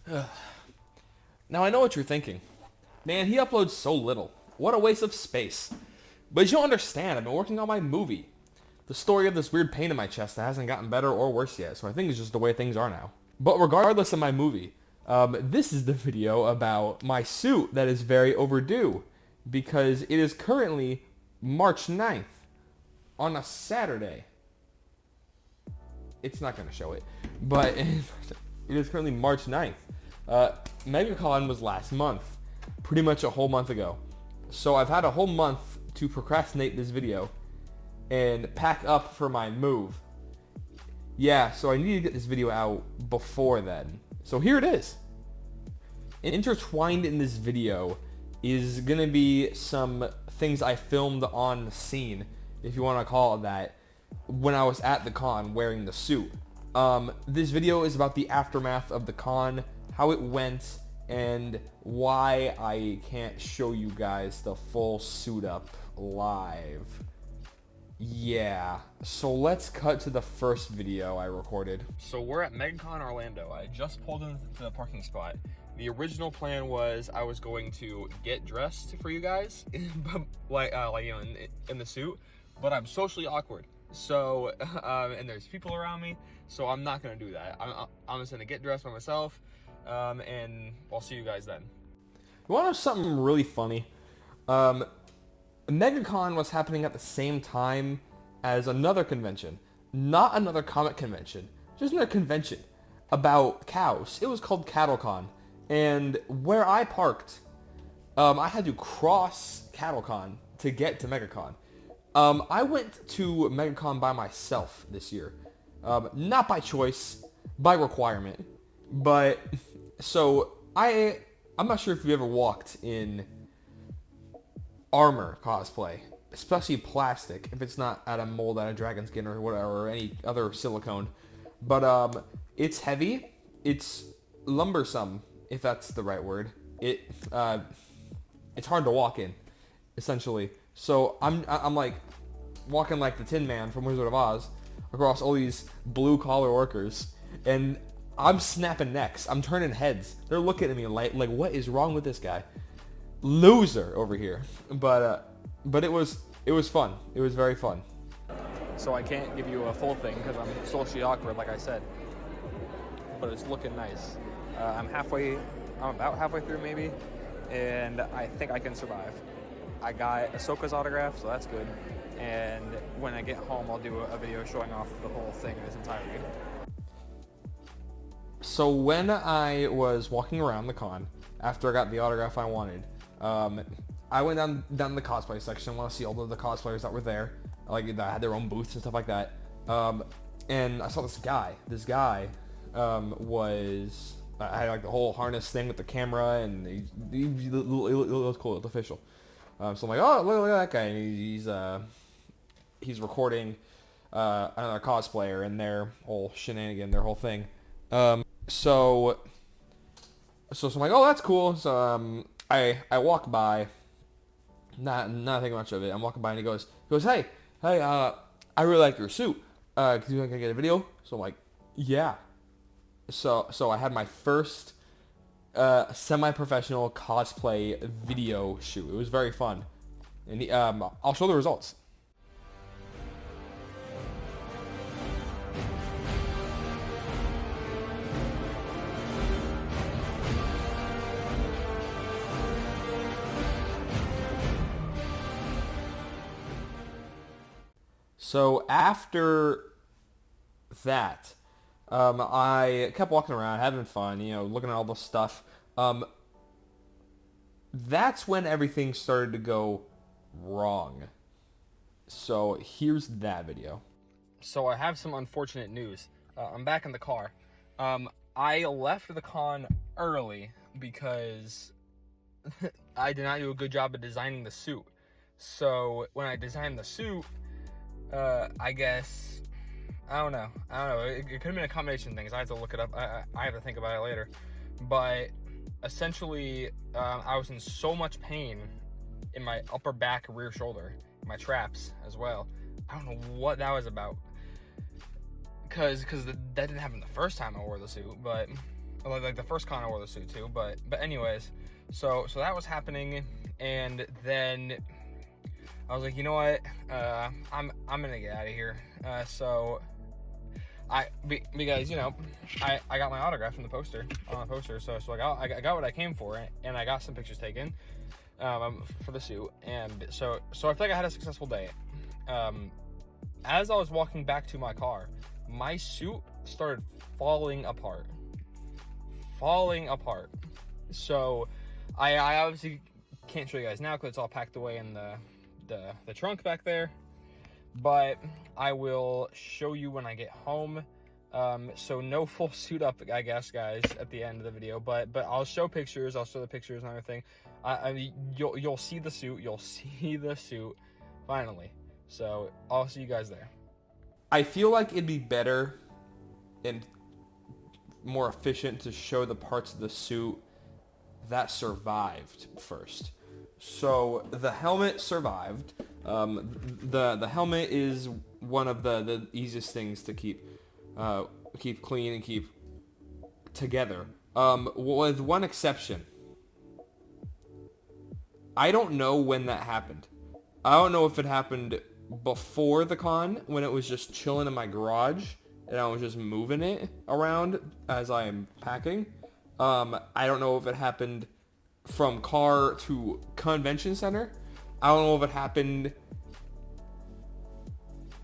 Now I know what you're thinking. Man, he uploads so little. What a waste of space. But you don't understand, I've been working on my movie. The story of this weird pain in my chest that hasn't gotten better or worse yet, so I think it's just the way things are now. But regardless of my movie, this is the video about my suit that is very overdue, because it is currently March 9th on a Saturday. It's not going to show it, but it is currently March 9th. Megacon was last month, pretty much a whole month ago. So I've had a whole month to procrastinate this video and pack up for my move. Yeah, so I need to get this video out before then. So here it is. Intertwined in this video is going to be some things I filmed on scene, if you want to call it that, when I was at the con wearing the suit. This video is about the aftermath of the con, how it went, and why I can't show you guys the full suit up live. Yeah, so let's cut to the first video I recorded. So we're at Megacon Orlando. I just pulled into the parking spot. The original plan was I was going to get dressed for you guys, like you know, in the suit, but I'm socially awkward. So, and there's people around me, so I'm not gonna do that. I'm just gonna get dressed by myself, and I'll see you guys then. You wanna know something really funny? Megacon was happening at the same time as another convention. Not another comic convention, just another convention about cows. It was called CattleCon. And where I parked, I had to cross CattleCon to get to Megacon. I went to Megacon by myself this year. Not by choice, by requirement. But, so, I'm not sure if you ever walked in armor cosplay, especially plastic, if it's not out of mold out of dragon skin or whatever, or any other silicone. But it's heavy, it's lumbersome, if that's the right word. It's hard to walk in, essentially. So I'm like walking like the Tin Man from Wizard of Oz across all these blue collar workers, and I'm snapping necks, I'm turning heads. They're looking at me like what is wrong with this guy? Loser over here. But it was fun. It was very fun. So I can't give you a full thing because I'm socially awkward, like I said. But it's looking nice. I'm about halfway through maybe, and I think I can survive. I got Ahsoka's autograph, so that's good. And when I get home, I'll do a video showing off the whole thing in its entirety. So when I was walking around the con, after I got the autograph I wanted, I went down the cosplay section. I want to see all of the cosplayers that were there, like that had their own booths and stuff like that. And I saw this guy. This guy was I had like the whole harness thing with the camera, and it was cool. It was official. So I'm like, oh, look at that guy. And he's recording another cosplayer and their whole shenanigan, their whole thing. So I'm like, oh, that's cool. So I walk by, not thinking much of it. I'm walking by and he goes, hey, I really like your suit. Can you get a video? So I'm like, yeah. So I had my first semi-professional cosplay video shoot. It was very fun, and I'll show the results. So after that, I kept walking around, having fun, looking at all the stuff. That's when everything started to go wrong. So here's that video. So I have some unfortunate news. I'm back in the car. I left the con early because I did not do a good job of designing the suit. So when I designed the suit, I guess, I don't know. It could have been a combination of things. I have to look it up. I have to think about it later. But essentially, I was in so much pain in my upper back, rear shoulder, my traps as well. I don't know what that was about. Because that didn't happen the first time I wore the suit. But like the first con I wore the suit too. But anyways, so that was happening, and then I was like, you know what, I'm gonna get out of here. So because, you know, I got my autograph from the poster, on the poster, so I got what I came for, and I got some pictures taken for the suit, and so I feel like I had a successful day. As I was walking back to my car, my suit started falling apart. So I obviously can't show you guys now because it's all packed away in the trunk back there, but I will show you when I get home. So no full suit up, I guess, guys, at the end of the video, but I'll show pictures. I'll show the pictures and everything. You'll see the suit. You'll see the suit finally. So I'll see you guys there. I feel like it'd be better and more efficient to show the parts of the suit that survived first. So the helmet survived. The helmet is one of the easiest things to keep clean and keep together. With one exception. I don't know when that happened. I don't know if it happened before the con, when it was just chilling in my garage and I was just moving it around as I am packing. I don't know if it happened from car to convention center. I don't know if it happened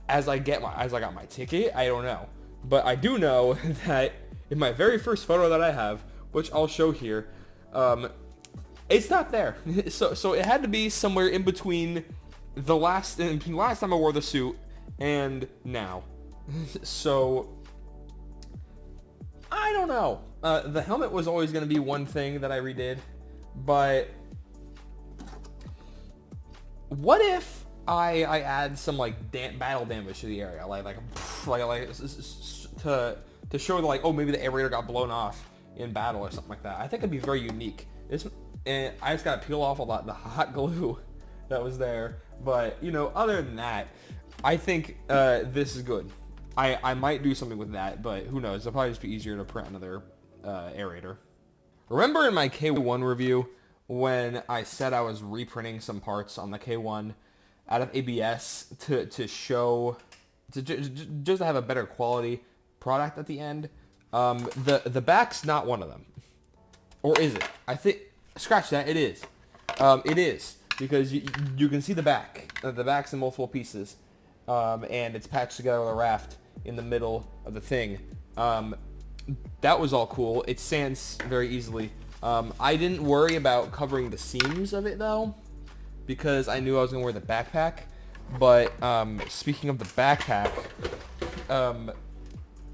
as I got my ticket. I don't know. But I do know that in my very first photo that I have, which I'll show here, it's not there. So it had to be somewhere in between the last time I wore the suit and now. So I don't know. The helmet was always going to be one thing that I redid, but what if I add some like battle damage to the area, like to show like, oh, maybe the aerator got blown off in battle or something like that. I think it'd be very unique. And I just gotta peel off a lot the hot glue that was there. But, you know, other than that, I think this is good. I might do something with that, but who knows? It'll probably just be easier to print another aerator. Remember in my K1 review when I said I was reprinting some parts on the K1 out of ABS to show, just to have a better quality product at the end? The back's not one of them. Or is it? I think, scratch that, it is. It is. Because you can see the back. The back's in multiple pieces. And it's patched together with a raft in the middle of the thing. That was all cool. It sands very easily. I didn't worry about covering the seams of it, though, because I knew I was going to wear the backpack. But speaking of the backpack,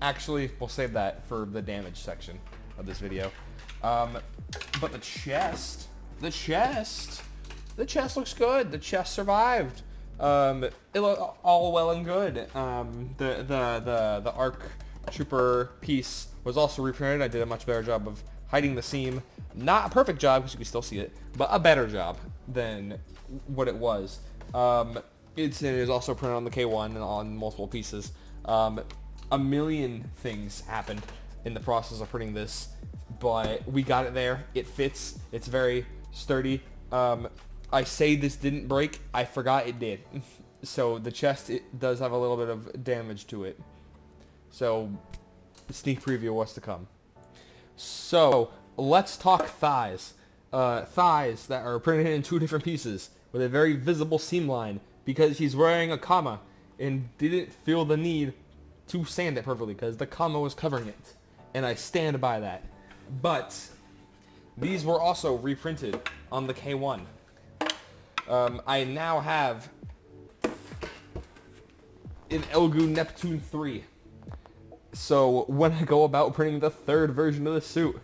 actually, we'll save that for the damage section of this video. But the chest looks good. The chest survived. It looked all well and good. The ARC Trooper piece was also reprinted. I did a much better job of hiding the seam. Not a perfect job, because you can still see it, but a better job than what it was. It is also printed on the K1 and on multiple pieces. A million things happened in the process of printing this, but we got it there. It fits. It's very sturdy. I say this didn't break. I forgot it did. So the chest, it does have a little bit of damage to it. So sneak preview of what's to come. So let's talk thighs. Thighs that are printed in two different pieces with a very visible seam line because he's wearing a comma and didn't feel the need to sand it perfectly because the comma was covering it. And I stand by that. But these were also reprinted on the K1. I now have an Elgu Neptune 3. So when I go about printing the third version of the suit,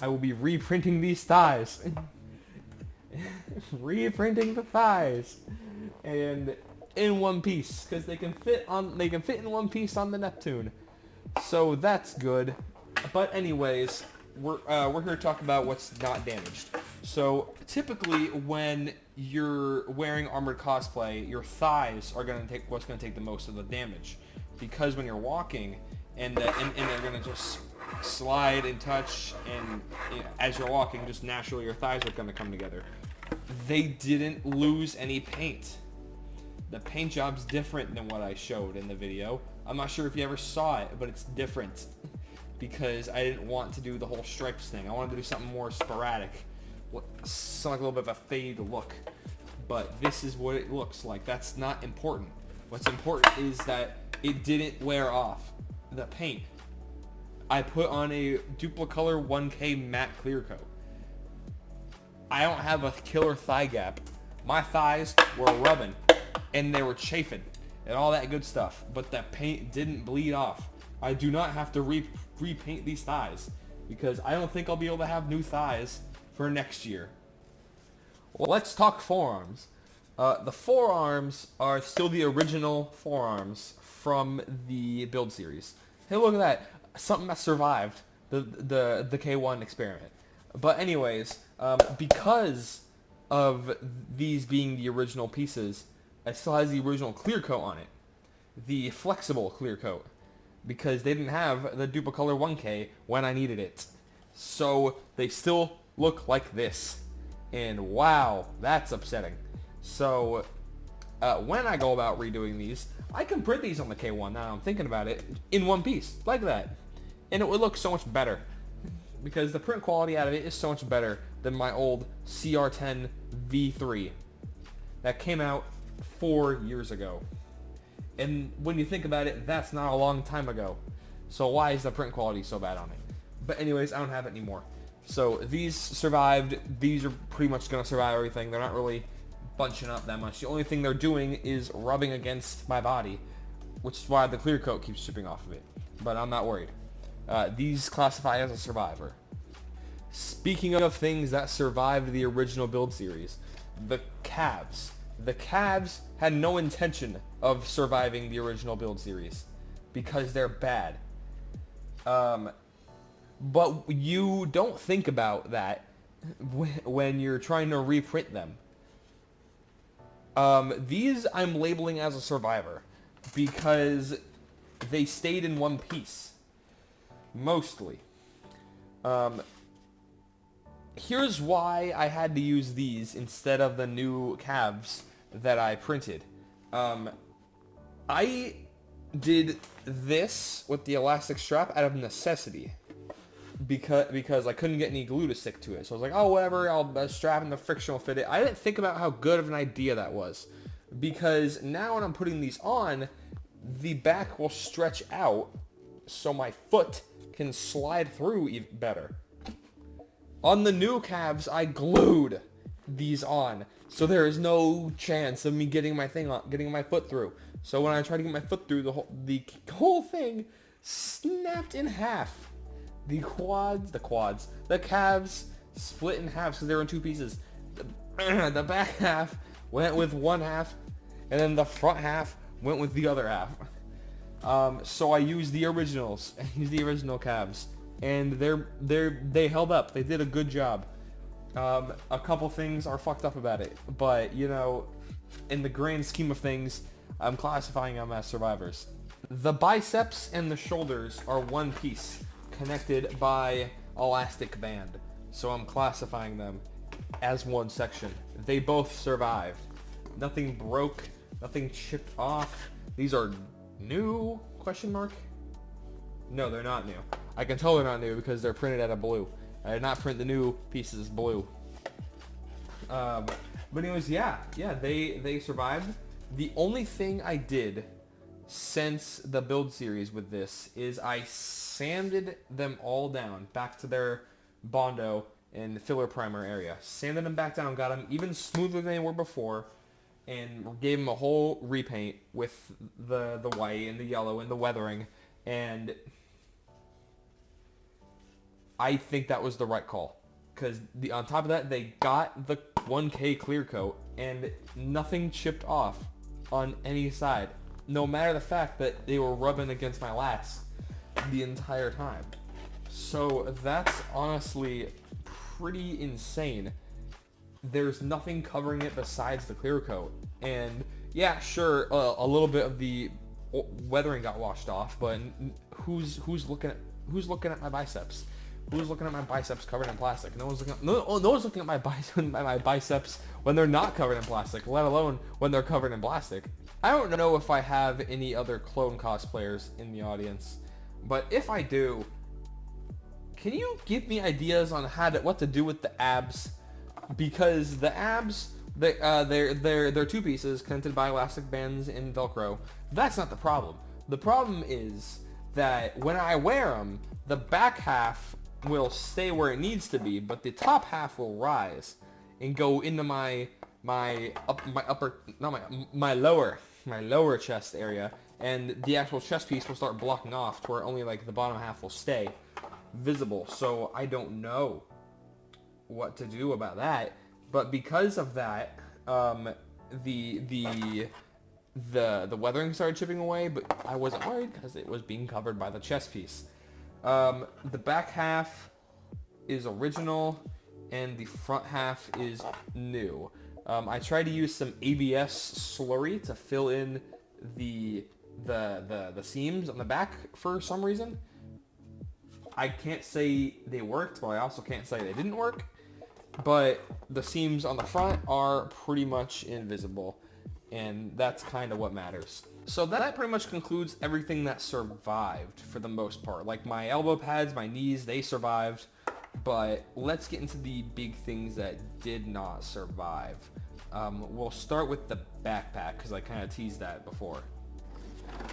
I will be reprinting these thighs. Reprinting the thighs. And in one piece, because they can fit in one piece on the Neptune. So that's good. But anyways, we're here to talk about what's not damaged. So typically when you're wearing armored cosplay, your thighs are going to take what's going to take the most of the damage, because when you're walking and they're going to just slide and touch, and as you're walking, just naturally your thighs are going to come together. They didn't lose any paint. The paint job's different than what I showed in the video. I'm not sure if you ever saw it, but it's different because I didn't want to do the whole stripes thing. I wanted to do something more sporadic, something like a little bit of a fade look. But this is what it looks like. That's not important. What's important is that it didn't wear off. The paint. I put on a Duplicolor 1K matte clear coat. I don't have a killer thigh gap. My thighs were rubbing and they were chafing and all that good stuff, but that paint didn't bleed off. I do not have to repaint these thighs because I don't think I'll be able to have new thighs for next year. Well, let's talk forearms. The forearms are still the original forearms from the build series. Hey, look at that. Something that survived the K1 experiment. But anyways, because of these being the original pieces, it still has the original clear coat on it. The flexible clear coat. Because they didn't have the Duplicolor 1K when I needed it. So they still look like this. And wow, that's upsetting. So when I go about redoing these, I can print these on the K1 now I'm thinking about it, in one piece, like that. And it would look so much better. Because the print quality out of it is so much better than my old CR10 V3 that came out 4 years ago. And when you think about it, that's not a long time ago. So why is the print quality so bad on it? But anyways, I don't have it anymore. So these survived. These are pretty much going to survive everything. They're not really bunching up that much. The only thing they're doing is rubbing against my body, which is why the clear coat keeps chipping off of it. But I'm not worried. These classify as a survivor. Speaking of things that survived the original build series, the calves. The calves had no intention of surviving the original build series because they're bad. But you don't think about that when you're trying to reprint them. These I'm labeling as a survivor because they stayed in one piece. Mostly. Here's why I had to use these instead of the new calves that I printed. I did this with the elastic strap out of necessity because I couldn't get any glue to stick to it. So I was like, oh, whatever, I'll strap in the friction will fit it. I didn't think about how good of an idea that was because now when I'm putting these on, the back will stretch out so my foot can slide through even better. On the new calves, I glued these on, so there is no chance of me getting my foot through. So when I tried to get my foot through, the whole thing snapped in half. The calves split in half because they were in two pieces. The back half went with one half, and then the front half went with the other half. So I used the originals. I used the original calves, and they held up. They did a good job. A couple things are fucked up about it, but you know, in the grand scheme of things, I'm classifying them as survivors. The biceps and the shoulders are one piece, connected by elastic band. So I'm classifying them as one section. They both survived. Nothing broke, nothing chipped off. These are new, question mark? No, they're not new. I can tell they're not new because they're printed out of blue. I did not print the new pieces blue. But anyways, yeah, they survived. The only thing I did since the build series with this is I sanded them all down back to their Bondo and filler primer area. Sanded them back down, got them even smoother than they were before, and gave them a whole repaint with the white and the yellow and the weathering, and I think that was the right call. Because on top of that, they got the 1K clear coat, and nothing chipped off on any side. No matter the fact that they were rubbing against my lats the entire time. So that's honestly pretty insane. There's nothing covering it besides the clear coat. And yeah, sure, a little bit of the weathering got washed off, but who's who's looking at my biceps? Who's looking at my biceps covered in plastic? No one's looking at my biceps when they're not covered in plastic, let alone when they're covered in plastic. I don't know if I have any other clone cosplayers in the audience, but if I do, can you give me ideas on what to do with the abs? Because the abs, they're two pieces connected by elastic bands and Velcro. That's not the problem. The problem is that when I wear them, the back half will stay where it needs to be, but the top half will rise and go into my lower chest area, and the actual chest piece will start blocking off to where only like the bottom half will stay visible. So I don't know what to do about that, but because of that, the weathering started chipping away, but I wasn't worried because it was being covered by the chest piece. The back half is original and the front half is new. I tried to use some ABS slurry to fill in the seams on the back for some reason. I can't say they worked, but I also can't say they didn't work. But the seams on the front are pretty much invisible, and that's kind of what matters. So that pretty much concludes everything that survived for the most part. Like my elbow pads, my knees, they survived. But let's get into the big things that did not survive. We'll start with the backpack, because I kind of teased that before.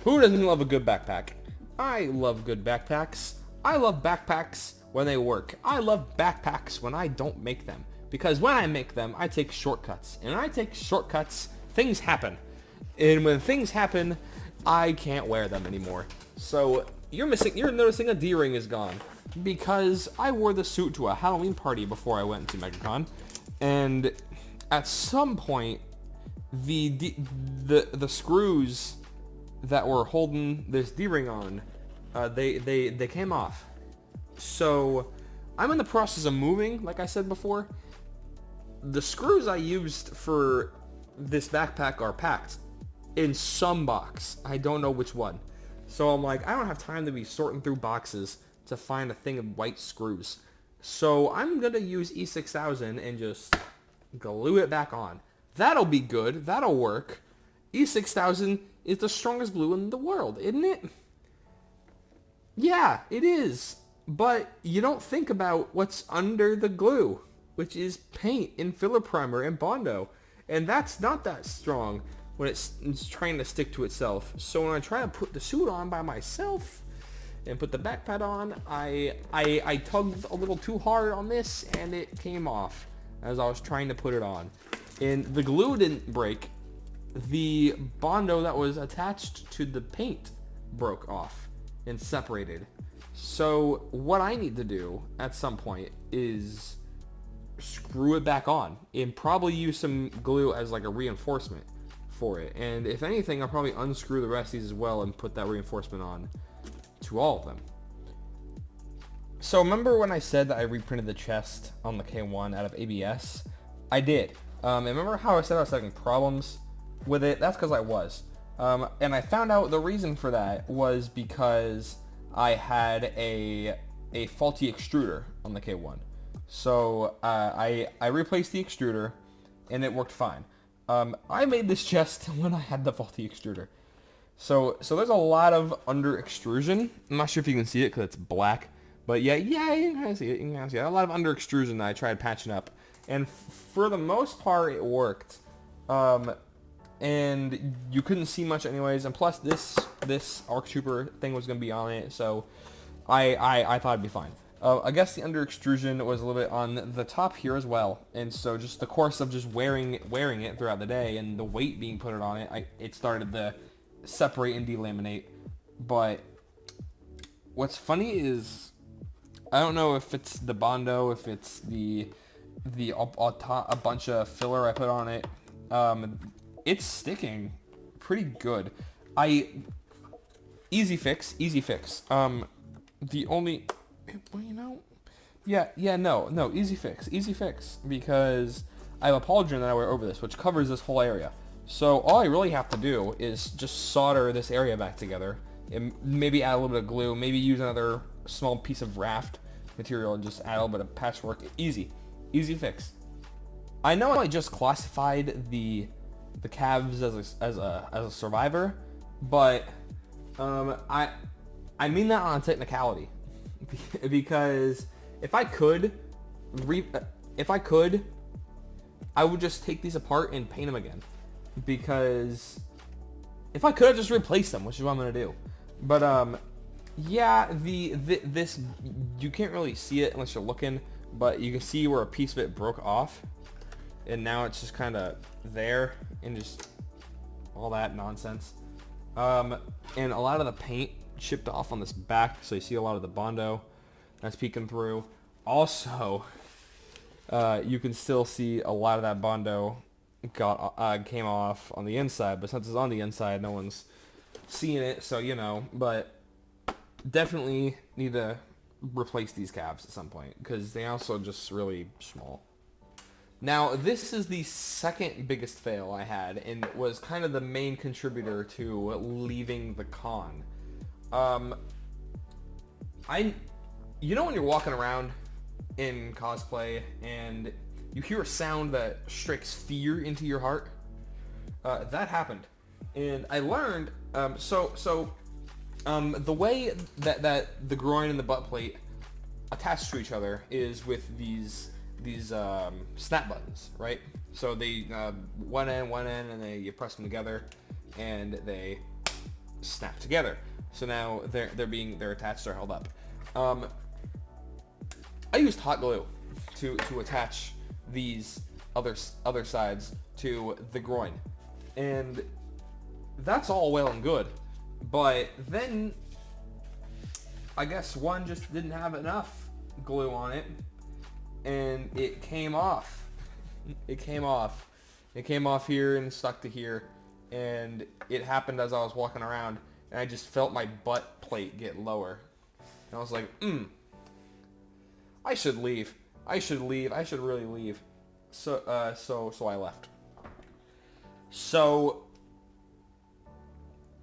Who doesn't love a good backpack? I love good backpacks. I love backpacks when they work. I love backpacks when I don't make them. Because when I make them, I take shortcuts. And when I take shortcuts, things happen. And when things happen, I can't wear them anymore. So you're noticing a D-ring is gone. Because I wore the suit to a Halloween party before I went to Megacon. And at some point, the screws that were holding this D-ring on, they came off. So I'm in the process of moving, like I said before. The screws I used for this backpack are packed in some box. I don't know which one. So I'm like, I don't have time to be sorting through boxes to find a thing of white screws. So I'm going to use E6000 and just glue it back on. That'll be good. That'll work. E6000 is the strongest glue in the world, isn't it? Yeah, it is. But you don't think about what's under the glue, which is paint and filler primer and Bondo. And that's not that strong when it's trying to stick to itself. So when I try to put the suit on by myself and put the backpack on, I tugged a little too hard on this and it came off as I was trying to put it on. And the glue didn't break. The Bondo that was attached to the paint broke off and separated. So what I need to do at some point is screw it back on and probably use some glue as like a reinforcement for it. And if anything, I'll probably unscrew the rest of these as well and put that reinforcement on to all of them. So remember when I said that I reprinted the chest on the K1 out of ABS? I did. And remember how I said I was having problems with it? That's because I was. And I found out the reason for that was because I had a faulty extruder on the K1. So I replaced the extruder and it worked fine. I made this chest when I had the faulty extruder. So there's a lot of under extrusion. I'm not sure if you can see it because it's black. But yeah, you can kind of see it. You can kind of see it. A lot of under extrusion that I tried patching up. And for the most part, it worked. And you couldn't see much anyways. And plus, this ARC Trooper thing was going to be on it. So I thought it'd be fine. I guess the under extrusion was a little bit on the top here as well. And so just the course of just wearing it throughout the day and the weight being put on it, it started to separate and delaminate. But what's funny is, I don't know if it's the Bondo, if it's a bunch of filler I put on it. It's sticking pretty good. Easy fix. The only, well, you know, no, easy fix, because I have a pauldron that I wear over this, which covers this whole area. So all I really have to do is just solder this area back together, and maybe add a little bit of glue, maybe use another small piece of raft material and just add a little bit of patchwork. Easy fix. I know I just classified the calves as a survivor, but I mean that on a technicality, because if I could, I would just take these apart and paint them again. Because if I could, I'd just replace them, which is what I'm gonna do. But yeah, this you can't really see it unless you're looking, but you can see where a piece of it broke off, and now it's just kind of there and just all that nonsense. And a lot of the paint chipped off on this back, so you see a lot of the Bondo that's peeking through. Also, you can still see a lot of that Bondo came off on the inside, but since it's on the inside, no one's seeing it, so you know. But definitely need to replace these calves at some point, because they also just really small. Now, this is the second biggest fail I had, and was kind of the main contributor to leaving the con. You know when you're walking around in cosplay and you hear a sound that strikes fear into your heart? That happened, and I learned. The way that the groin and the butt plate attach to each other is with these snap buttons, right? So they one end, and you press them together, and they snap together. So now they're attached, they're held up. I used hot glue to attach these other sides to the groin, and that's all well and good, but then I guess one just didn't have enough glue on it, and it came off. It came off here and stuck to here, and it happened as I was walking around, and I just felt my butt plate get lower, and I was like, I should leave. I should really leave. So I left. So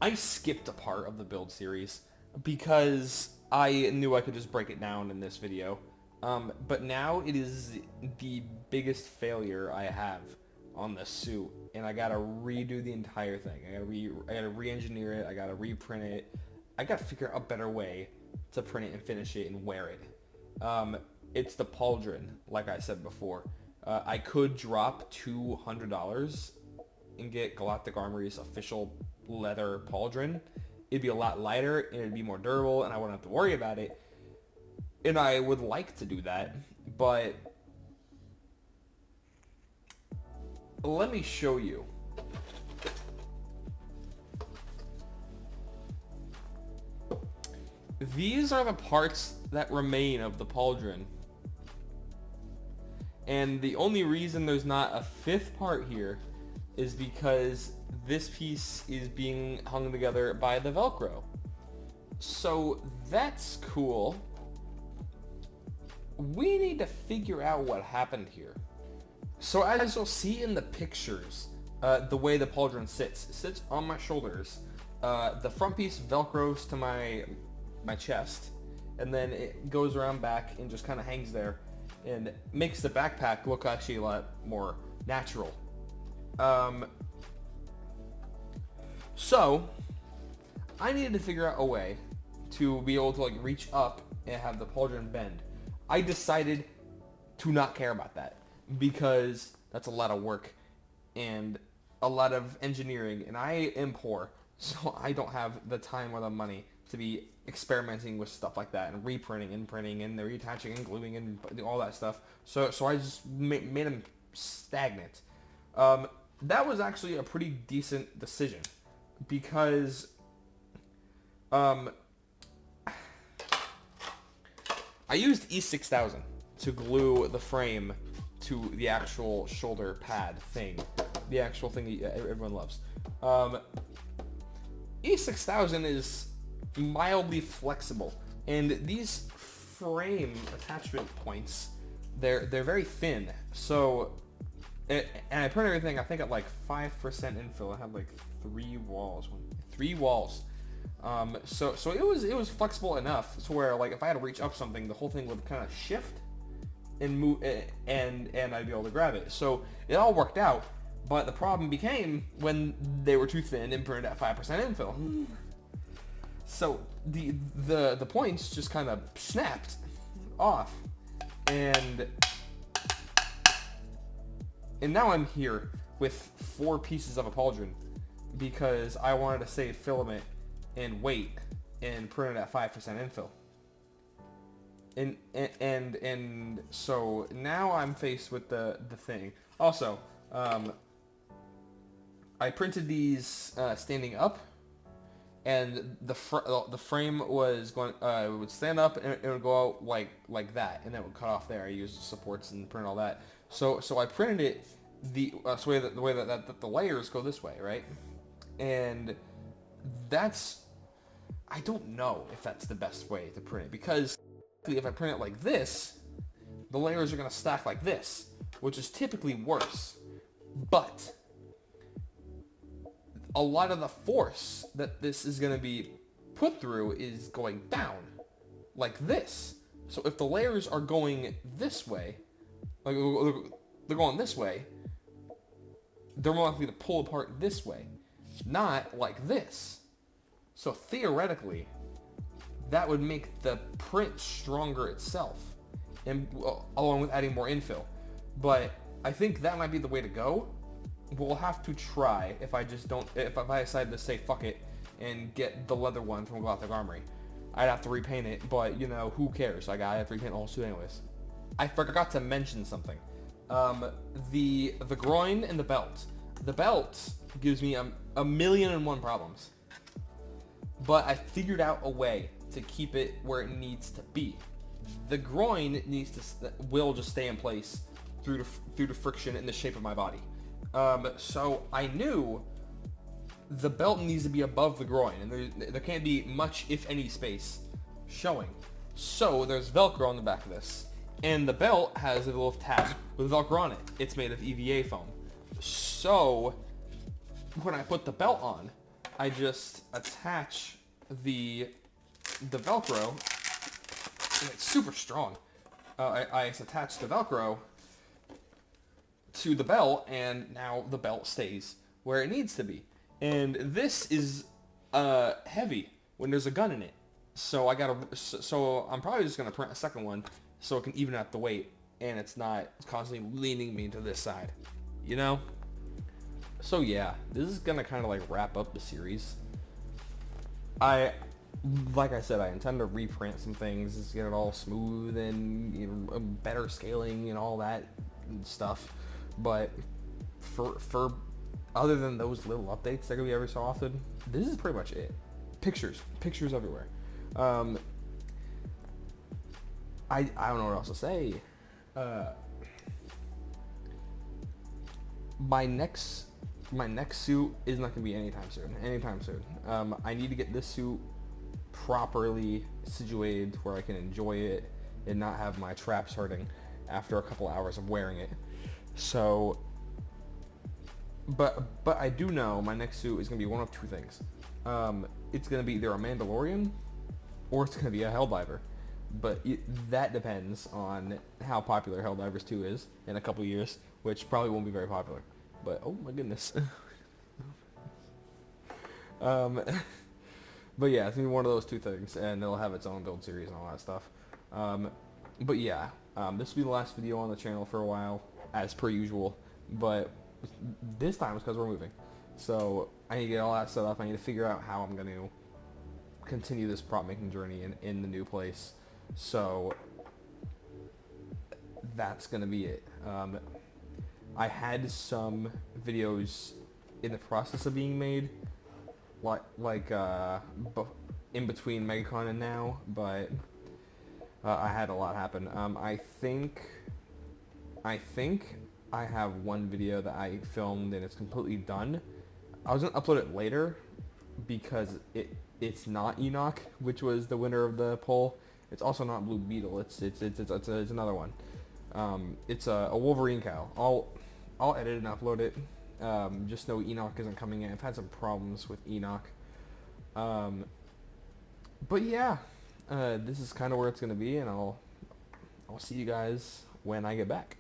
I skipped a part of the build series because I knew I could just break it down in this video. But now it is the biggest failure I have on the suit, and I gotta redo the entire thing. I gotta re-engineer it. I gotta reprint it. I gotta figure out a better way to print it and finish it and wear it. It's the pauldron, like I said before. I could drop $200 and get Galactic Armory's official leather pauldron. It'd be a lot lighter, and it'd be more durable, and I wouldn't have to worry about it. And I would like to do that, but let me show you. These are the parts that remain of the pauldron. And the only reason there's not a fifth part here is because this piece is being hung together by the Velcro. So that's cool. We need to figure out what happened here. So as you'll see in the pictures, the way the pauldron sits on my shoulders. The front piece Velcros to my chest, and then it goes around back and just kind of hangs there, and makes the backpack look actually a lot more natural. So I needed to figure out a way to be able to like reach up and have the pauldron bend. I decided to not care about that because that's a lot of work and a lot of engineering, and I am poor, so I don't have the time or the money to be experimenting with stuff like that and reprinting and printing and reattaching and gluing and all that stuff. So I just made them stagnant. That was actually a pretty decent decision because I used E6000 to glue the frame to the actual shoulder pad thing, the actual thing that everyone loves. E6000 is mildly flexible, and these frame attachment points, they're very thin. So, and I printed everything I think at like 5% infill. I had like three walls. So it was flexible enough to where like if I had to reach up something, the whole thing would kind of shift and move, and I'd be able to grab it. So it all worked out. But the problem became when they were too thin and printed at 5% infill. So the points just kind of snapped off, and now I'm here with 4 pieces of a pauldron because I wanted to save filament and weight and print it at 5% infill. And so now I'm faced with the thing. Also, I printed these standing up, and the frame was going. It would stand up and it would go out like that, and then it would cut off there. I used supports and print all that. So I printed it the way that the layers go this way, right? And that's, I don't know if that's the best way to print it, because if I print it like this, the layers are going to stack like this, which is typically worse. But a lot of the force that this is going to be put through is going down, like this. So if the layers are going this way, like they're going this way, they're more likely to pull apart this way, not like this. So theoretically, that would make the print stronger itself, and along with adding more infill. But I think that might be the way to go. We'll have to try if I decide to say fuck it and get the leather one from Galactic Armory. I'd have to repaint it, but you know, who cares? I have to repaint the whole suit anyways. I forgot to mention something. The groin and the belt. The belt gives me a million and one problems, but I figured out a way to keep it where it needs to be. The groin will just stay in place through the friction and the shape of my body. So I knew the belt needs to be above the groin, and there can't be much, if any, space showing. So there's Velcro on the back of this, and the belt has a little tab with Velcro on it. It's made of EVA foam. So when I put the belt on, I just attach the Velcro, and it's super strong. I attach the Velcro to the belt, and now the belt stays where it needs to be. And this is heavy when there's a gun in it. So I'm probably just gonna print a second one so it can even out the weight, and it's not constantly leaning me to this side, you know? So yeah, this is gonna kind of like wrap up the series. Like I said, I intend to reprint some things, just get it all smooth and, you know, better scaling and all that stuff. But for other than those little updates that are gonna be every so often, this is pretty much it. Pictures everywhere. I don't know what else to say. My next suit is not gonna be anytime soon. I need to get this suit properly situated to where I can enjoy it and not have my traps hurting after a couple hours of wearing it. So, but I do know my next suit is gonna be one of two things. It's gonna be either a Mandalorian or it's gonna be a Helldiver. But that depends on how popular Helldivers 2 is in a couple years, which probably won't be very popular. But oh my goodness. But yeah, it's gonna be one of those two things, and it'll have its own build series and all that stuff. But yeah, this will be the last video on the channel for a while, as per usual. But this time it's because we're moving, so I need to get all that set up. I need to figure out how I'm gonna continue this prop making journey in the new place. So that's gonna be it. I had some videos in the process of being made, like in between Megacon and now, but I had a lot happen. I think I have one video that I filmed and it's completely done. I was gonna upload it later because it's not Enoch, which was the winner of the poll. It's also not Blue Beetle. It's another one. It's a Wolverine cow. I'll edit and upload it. Just know Enoch isn't coming in. I've had some problems with Enoch. But yeah, this is kind of where it's gonna be, and I'll see you guys when I get back.